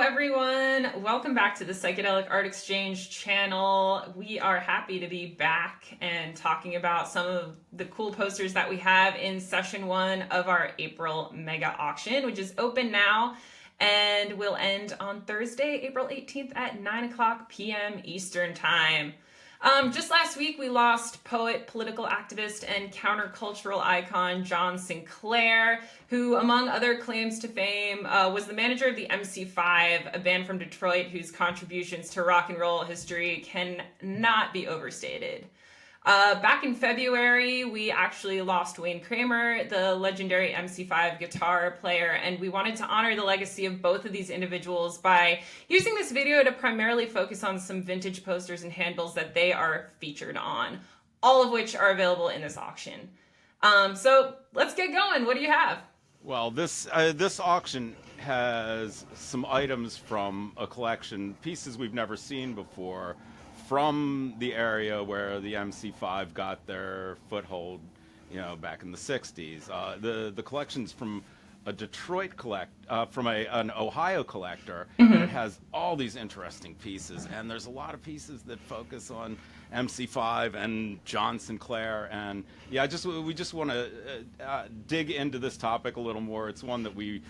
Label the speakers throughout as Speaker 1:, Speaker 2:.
Speaker 1: everyone. Welcome back to the Psychedelic Art Exchange channel. We are happy to be back and talking about some of the cool posters that we have in session 1 of our April mega auction, which is open now and will end on Thursday, April 18th at 9 p.m. Eastern Time. Just last week, we lost poet, political activist, and countercultural icon John Sinclair, who, among other claims to fame, was the manager of the MC5, a band from Detroit whose contributions to rock and roll history cannot be overstated. Back in February, we actually lost Wayne Kramer, the legendary MC5 guitar player, and we wanted to honor the legacy of both of these individuals by using this video to primarily focus on some vintage posters and handbills that they are featured on, all of which are available in this auction. So let's get going. What do you have?
Speaker 2: Well, this auction has some items from a collection, pieces we've never seen before, from the area where the MC5 got their foothold, back in the 60s. The collection's from a Detroit from an Ohio collector. And it has all these interesting pieces, and there's a lot of pieces that focus on MC5 and John Sinclair, and we just want to dig into this topic a little more. It's one that we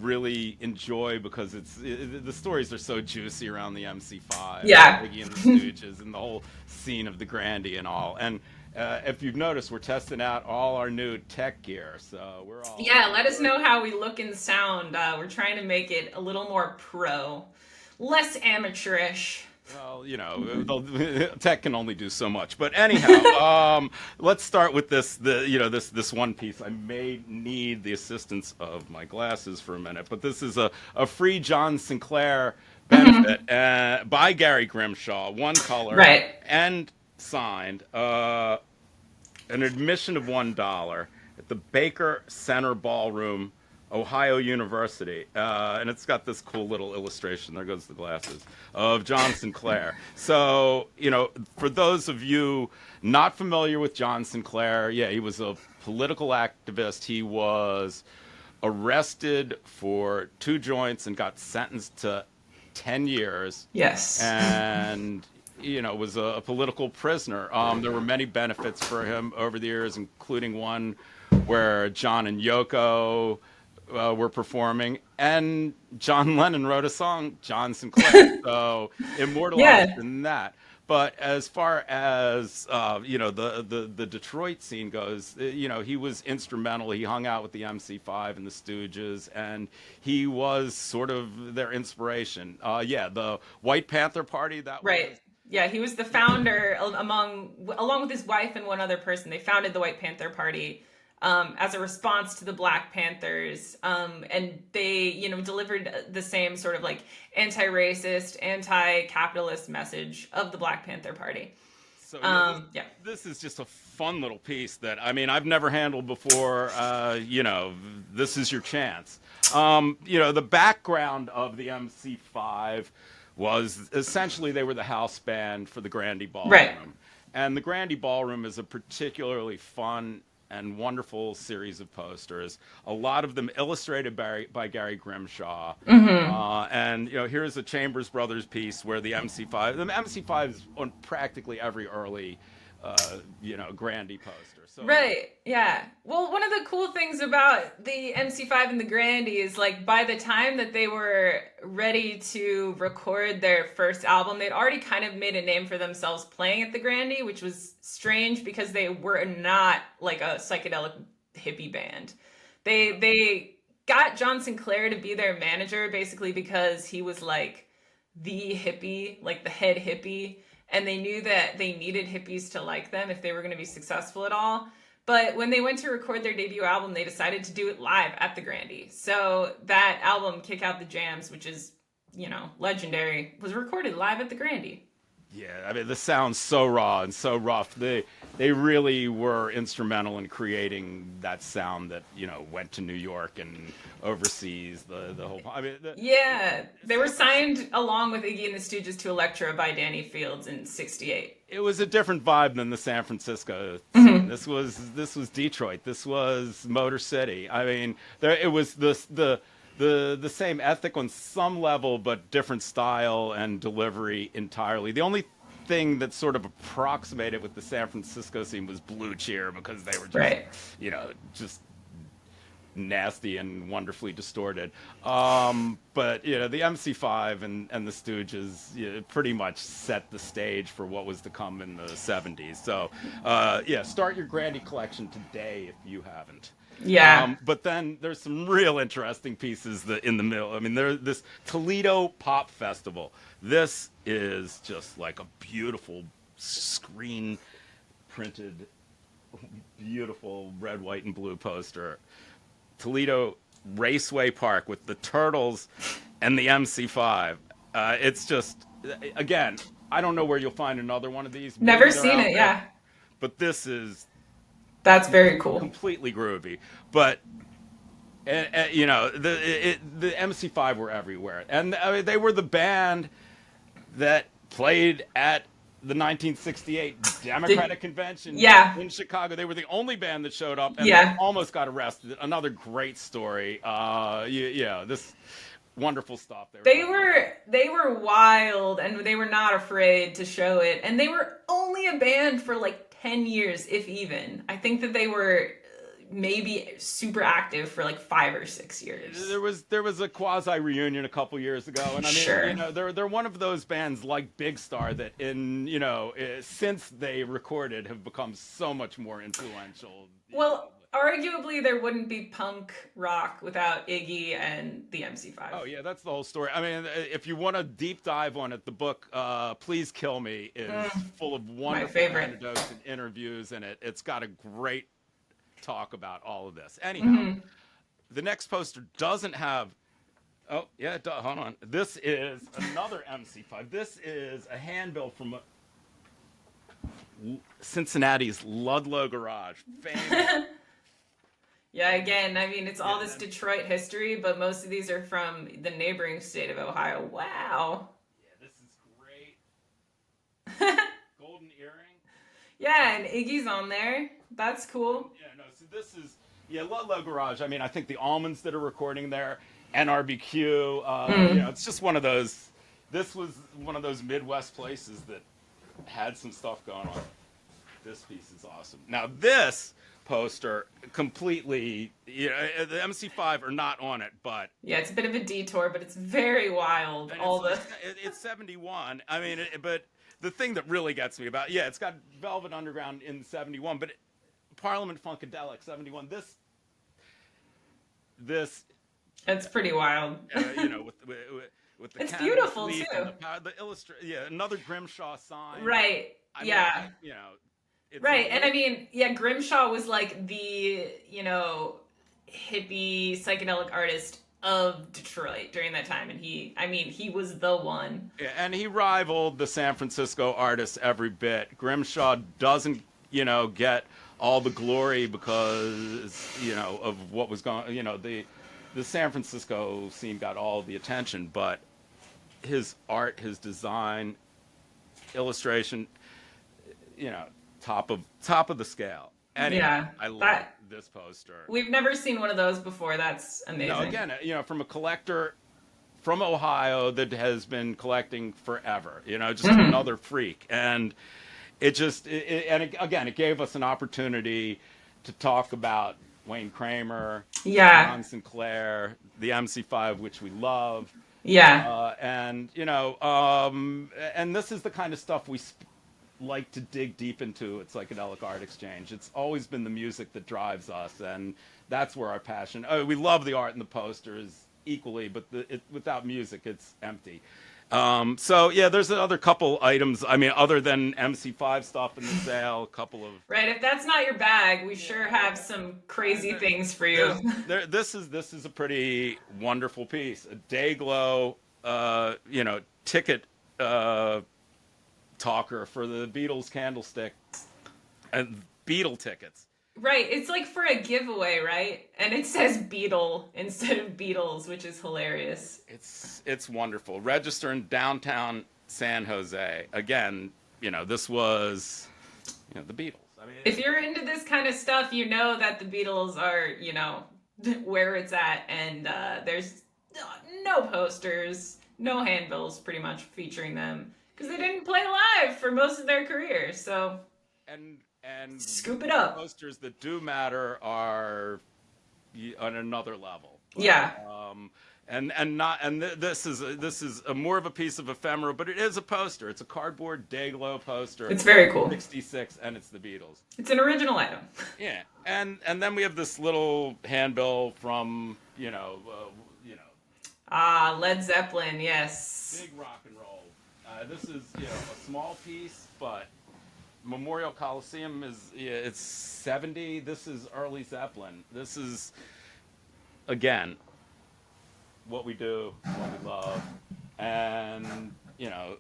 Speaker 2: really enjoy because the stories are so juicy around the MC5, Biggie and the Stooges, and the whole scene of the Grandy and all. And if you've noticed, we're testing out all our new tech gear, so we're all
Speaker 1: let us know how we look and sound. We're trying to make it a little more pro, less amateurish.
Speaker 2: Well, tech can only do so much. But anyhow, let's start with this one piece. I may need the assistance of my glasses for a minute, but this is a free John Sinclair benefit by Gary Grimshaw, one color, and signed, an admission of $1 at the Baker Center Ballroom, Ohio University, and it's got this cool little illustration, there goes the glasses, of John Sinclair. So, for those of you not familiar with John Sinclair, he was a political activist. He was arrested for 2 joints and got sentenced to 10 years.
Speaker 1: Yes.
Speaker 2: And was a political prisoner. There were many benefits for him over the years, including one where John and Yoko were performing, and John Lennon wrote a song, John Sinclair, so immortalized in that. But as far as the Detroit scene goes, he was instrumental. He hung out with the MC5 and the Stooges, and he was sort of their inspiration. The White Panther Party, that was...
Speaker 1: Yeah, he was the founder, along with his wife and one other person. They founded the White Panther Party as a response to the Black Panthers, and they, delivered the same sort of like anti-racist, anti-capitalist message of the Black Panther Party.
Speaker 2: So this is just a fun little piece that I've never handled before. This is your chance. The background of the MC5 was essentially they were the house band for the Grandy Ballroom, and the Grandy Ballroom is a particularly fun and wonderful series of posters, a lot of them illustrated by Gary Grimshaw. And here's a Chambers Brothers piece where the MC5 is on practically every early Grandy poster. So,
Speaker 1: well, one of the cool things about the MC5 and the Grandy is, like, by the time that they were ready to record their first album, they'd already kind of made a name for themselves playing at the Grandy, which was strange because they were not like a psychedelic hippie band. They got John Sinclair to be their manager basically because he was like the hippie, like the head hippie. And they knew that they needed hippies to like them if they were going to be successful at all. But when they went to record their debut album, they decided to do it live at the Grandy. So that album, Kick Out the Jams, which is, legendary, was recorded live at the Grandy.
Speaker 2: Yeah, this sounds so raw and so rough. They really were instrumental in creating that sound that, went to New York and overseas, the whole...
Speaker 1: they were signed along with Iggy and the Stooges to Elektra by Danny Fields in '68.
Speaker 2: It was a different vibe than the San Francisco scene. This was Detroit. This was Motor City. It was the the same ethic on some level, but different style and delivery entirely. The only thing that sort of approximated with the San Francisco scene was Blue Cheer, because they were just,
Speaker 1: Right.
Speaker 2: just nasty and wonderfully distorted. But the MC5 and the Stooges, pretty much set the stage for what was to come in the '70s. So start your Grandy collection today if you haven't.
Speaker 1: Yeah.
Speaker 2: But then there's some real interesting pieces in the middle. I mean, there's this Toledo Pop Festival. This is just like a beautiful screen printed, beautiful red, white, and blue poster. Toledo Raceway Park with the Turtles and the MC5. It's just, again, I don't know where you'll find another one of these.
Speaker 1: Never
Speaker 2: Maybe they're
Speaker 1: seen
Speaker 2: out
Speaker 1: it,
Speaker 2: there,
Speaker 1: yeah.
Speaker 2: but this is
Speaker 1: That's very cool.
Speaker 2: completely groovy. But the MC5 were everywhere, and I mean, they were the band that played at the 1968 Democratic Convention in Chicago. They were the only band that showed up, and they almost got arrested. Another great story. This wonderful stuff.
Speaker 1: They were wild, and they were not afraid to show it. And they were only a band for like 10 years, if even. I think that they were maybe super active for like 5 or 6 years.
Speaker 2: There was a quasi reunion a couple years ago, and I mean, they're one of those bands like Big Star that since they recorded have become so much more influential.
Speaker 1: Well, arguably there wouldn't be punk rock without Iggy and the MC5.
Speaker 2: Oh yeah, that's the whole story. I mean, if you want a deep dive on it, the book Please Kill Me is full of wonderful anecdotes and interviews, and it's got a great talk about all of this. Anyhow, the next poster doesn't have. Oh yeah, it does. Hold on. This is another MC5. This is a handbill from Cincinnati's LLL Garage. Famous.
Speaker 1: Yeah, again, I mean, it's all this Detroit history, but most of these are from the neighboring state of Ohio. Wow.
Speaker 2: Yeah, this is great. Golden earring.
Speaker 1: Yeah, and Iggy's on there. That's cool.
Speaker 2: Yeah, no, so this is, LLL Garage. I mean, I think the Almonds did a recording there, NRBQ. It's just one of those, this was one of those Midwest places that had some stuff going on. This piece is awesome. Now, this poster completely, the MC5 are not on it, but
Speaker 1: yeah, it's a bit of a detour, but it's very wild.
Speaker 2: It's 71. I mean, but the thing that really gets me about, it's got Velvet Underground in 71, but Parliament Funkadelic 71. This
Speaker 1: it's pretty wild.
Speaker 2: with the
Speaker 1: it's beautiful too.
Speaker 2: Another Grimshaw sign.
Speaker 1: Right. Right, and I mean, Grimshaw was like the, hippie psychedelic artist of Detroit during that time, and he was the one.
Speaker 2: Yeah, and he rivaled the San Francisco artists every bit. Grimshaw doesn't, get all the glory because, of what was going, the San Francisco scene got all the attention, but his art, his design, illustration, top of the scale. Anyway, I love this poster.
Speaker 1: We've never seen one of those before. That's amazing.
Speaker 2: No, again, from a collector from Ohio that has been collecting forever, just another freak. And it gave us an opportunity to talk about Wayne Kramer, John Sinclair, the MC5, which we love.
Speaker 1: Yeah.
Speaker 2: And this is the kind of stuff we like to dig deep into at Psychedelic Art Exchange. It's always been the music that drives us, and that's where our passion. We love the art and the posters equally, but without music, it's empty. There's another couple items. I mean, other than MC5 stuff in the sale, a couple of.
Speaker 1: Right, if that's not your bag, we sure have some crazy things for you.
Speaker 2: This is a pretty wonderful piece. A Dayglow, ticket. Talker for the Beatles candlestick and Beatle tickets.
Speaker 1: Right, it's like for a giveaway, right? And it says Beatle instead of Beatles, which is hilarious.
Speaker 2: It's wonderful. Register in downtown San Jose. Again, this was the Beatles. I mean,
Speaker 1: if you're into this kind of stuff, you know that the Beatles are, where it's at, and no posters, no handbills pretty much featuring them because they didn't play live for most of their career. So
Speaker 2: and
Speaker 1: scoop it up.
Speaker 2: The posters that do matter are on another level.
Speaker 1: Yeah.
Speaker 2: This is a more of a piece of ephemera, but it is a poster. It's a cardboard Day-Glo poster.
Speaker 1: It's very cool.
Speaker 2: 66, and it's the Beatles.
Speaker 1: It's an original item.
Speaker 2: Yeah, and then we have this little handbill from
Speaker 1: Led Zeppelin, yes.
Speaker 2: big rock and roll. This is a small piece, but Memorial Coliseum it's 70. This is early Zeppelin. This is again what we do, what we love, and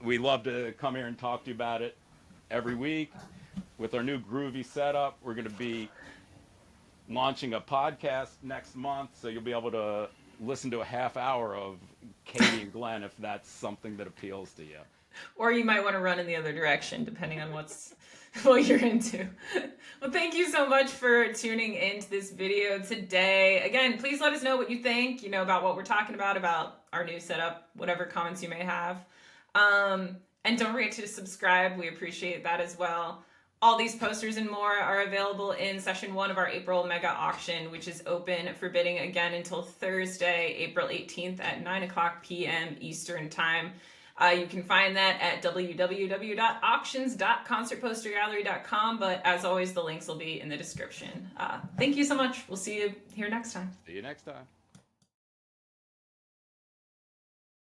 Speaker 2: we love to come here and talk to you about it every week. With our new groovy setup, we're going to be launching a podcast next month, so you'll be able to listen to a half hour of Katy and Glenn if that's something that appeals to you.
Speaker 1: Or you might want to run in the other direction, depending on what you're into. Well, thank you so much for tuning into this video today. Again, please let us know what you think, about what we're talking about our new setup, whatever comments you may have. And don't forget to subscribe. We appreciate that as well. All these posters and more are available in session 1 of our April mega auction, which is open for bidding again until Thursday, April 18th at 9:00 p.m. Eastern Time. You can find that at www.auctions.concertpostergallery.com, but as always, the links will be in the description. Thank you so much. We'll see you here next time.
Speaker 2: See you next time.